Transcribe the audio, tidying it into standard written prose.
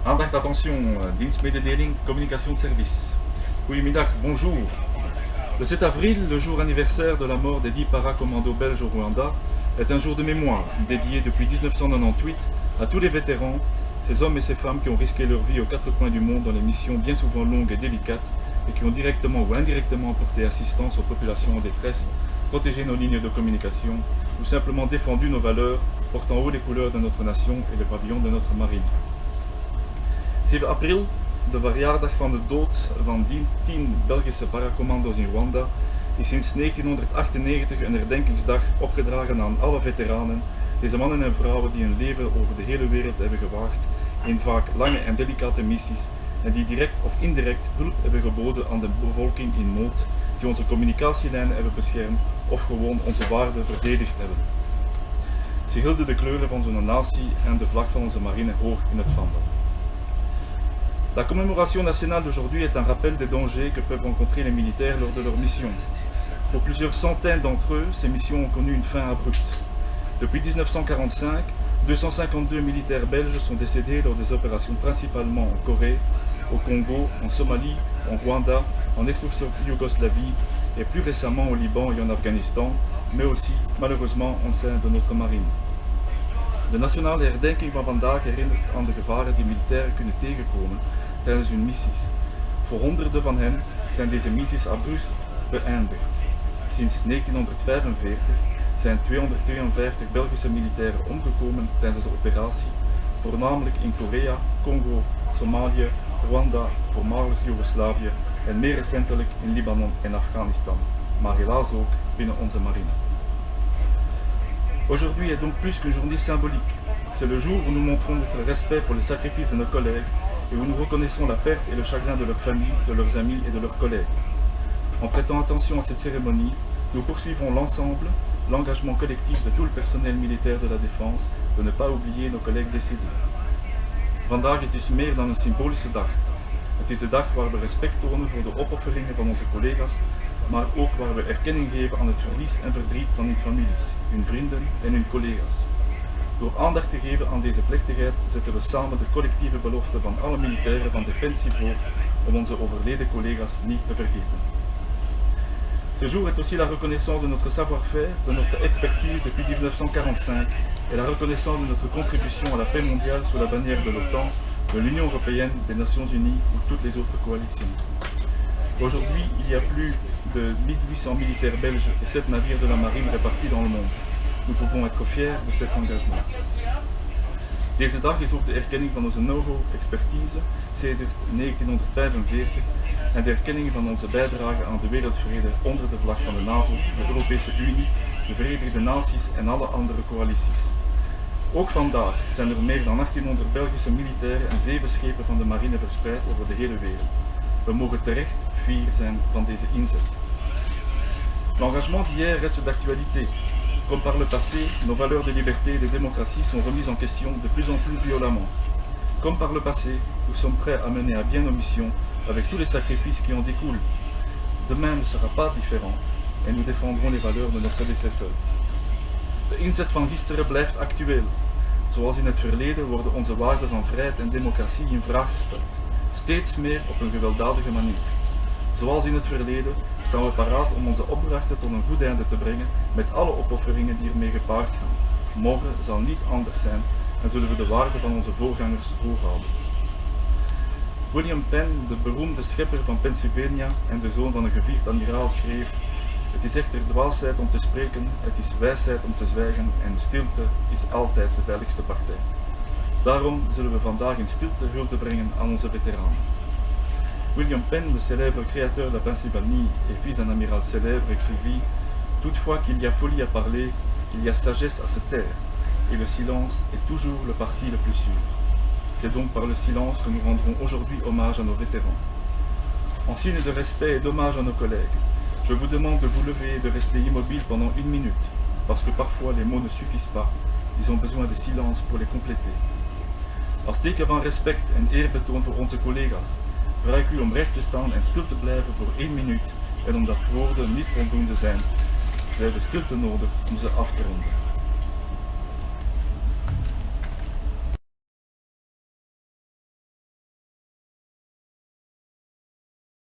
Aandacht, attention, dienstmededeling, communication de service. Goedemiddag, bonjour. Le 7 avril, le jour anniversaire de la mort des 10 paracommandos belges au Rwanda, est un jour de mémoire dédié depuis 1998 à tous les vétérans, ces hommes et ces femmes qui ont risqué leur vie aux quatre coins du monde dans des missions bien souvent longues et délicates et qui ont directement ou indirectement apporté assistance aux populations en détresse, protégé nos lignes de communication ou simplement défendu nos valeurs, portant haut les couleurs de notre nation et le pavillon de notre marine. 7 april, de verjaardag van de dood van 10 Belgische paracommando's in Rwanda, is sinds 1998 een herdenkingsdag opgedragen aan alle veteranen, deze mannen en vrouwen die hun leven over de hele wereld hebben gewaagd in vaak lange en delicate missies en die direct of indirect hulp hebben geboden aan de bevolking in nood, die onze communicatielijnen hebben beschermd of gewoon onze waarden verdedigd hebben. Ze hielden de kleuren van onze natie en de vlag van onze marine hoog in het vaandel. La commémoration nationale d'aujourd'hui est un rappel des dangers que peuvent rencontrer les militaires lors de leur mission. Pour plusieurs centaines d'entre eux, ces missions ont connu une fin abrupte. Depuis 1945, 252 militaires belges sont décédés lors des opérations principalement en Corée, au Congo, en Somalie, en Rwanda, en ex-Yougoslavie et plus récemment au Liban et en Afghanistan, mais aussi malheureusement au sein de notre marine. De nationale herdenking van vandaag herinnert aan de gevaren die militairen kunnen tegenkomen tijdens hun missies. Voor honderden van hen zijn deze missies abrupt beëindigd. Sinds 1945 zijn 252 Belgische militairen omgekomen tijdens de operatie, voornamelijk in Korea, Congo, Somalië, Rwanda, voormalig Joegoslavië en meer recentelijk in Libanon en Afghanistan, maar helaas ook binnen onze marine. Aujourd'hui est donc plus qu'une journée symbolique. C'est le jour où nous montrons notre respect pour les sacrifices de nos collègues et où nous reconnaissons la perte et le chagrin de leurs familles, de leurs amis et de leurs collègues. En prêtant attention à cette cérémonie, nous poursuivons l'ensemble, l'engagement collectif de tout le personnel militaire de la défense de ne pas oublier nos collègues décédés. Vandaag is dus meer dan een symbolische dag. Het is de dag waar we respect tonen voor de opofferingen van onze collega's, maar ook waar we erkenning geven aan het verlies en verdriet van hun families, hun vrienden en hun collega's. Door aandacht te geven aan deze plechtigheid zetten we samen de collectieve belofte van alle militairen van Defensie voor om onze overleden collega's niet te vergeten. Ce jour est aussi la reconnaissance de notre savoir-faire, de notre expertise depuis 1945 et la reconnaissance de notre contribution à la paix mondiale sous la bannière de l'OTAN, de l'Union européenne, des Nations unies ou toutes les autres coalitions. Aujourd'hui, il y a plus de 1800 militaires belges et 7 navires de la marine répartis dans le monde. Nous pouvons être fiers de cet engagement. Deze dag is ook de erkenning van onze know-how-expertise sedert 1945 en de erkenning van onze bijdrage aan de wereldvrede onder de vlag van de NAVO, de Europese Unie, de Verenigde Naties en alle andere coalities. Ook vandaag zijn er meer dan 1800 Belgische militairen en 7 schepen van de marine verspreid over de hele wereld. We mogen terecht fier zijn van deze inzet. L'engagement d'hier reste d'actualité. Comme par le passé, nos valeurs de liberté et de démocratie sont remises en question de plus en plus violemment. Comme par le passé, nous sommes prêts à mener à bien nos missions avec tous les sacrifices qui en découlent. Demain ne sera pas différent et nous défendrons les valeurs de nos prédécesseurs. De inzet van gisteren blijft actueel. Zoals in het verleden worden onze waarden van vrijheid en democratie in vraag gesteld. Steeds meer op een gewelddadige manier. Zoals in het verleden staan we paraat om onze opdrachten tot een goed einde te brengen met alle opofferingen die ermee gepaard gaan. Morgen zal niet anders zijn en zullen we de waarden van onze voorgangers hoog houden. William Penn, de beroemde schepper van Pennsylvania en de zoon van een gevierd admiraal, schreef: "Het is echter dwaasheid om te spreken, het is wijsheid om te zwijgen en stilte is altijd de veiligste partij." Daarom zullen we vandaag in stilte hulde brengen aan onze veteranen. William Penn, le célèbre créateur de la Pennsylvanie et fils d'un amiral célèbre, écrivit: "Toutefois qu'il y a folie à parler, il y a sagesse à se taire, et le silence est toujours le parti le plus sûr." C'est donc par le silence que nous rendrons aujourd'hui hommage à nos vétérans. En signe de respect et d'hommage à nos collègues, je vous demande de vous lever et de rester immobile pendant 1 minute, parce que parfois les mots ne suffisent pas, ils ont besoin de silence pour les compléter. Als teken van respect en eerbetoon voor onze collega's, vraag ik u om recht te staan en stil te blijven voor 1 minuut, en omdat woorden niet voldoende zijn, hebben we stilte nodig om ze af te ronden.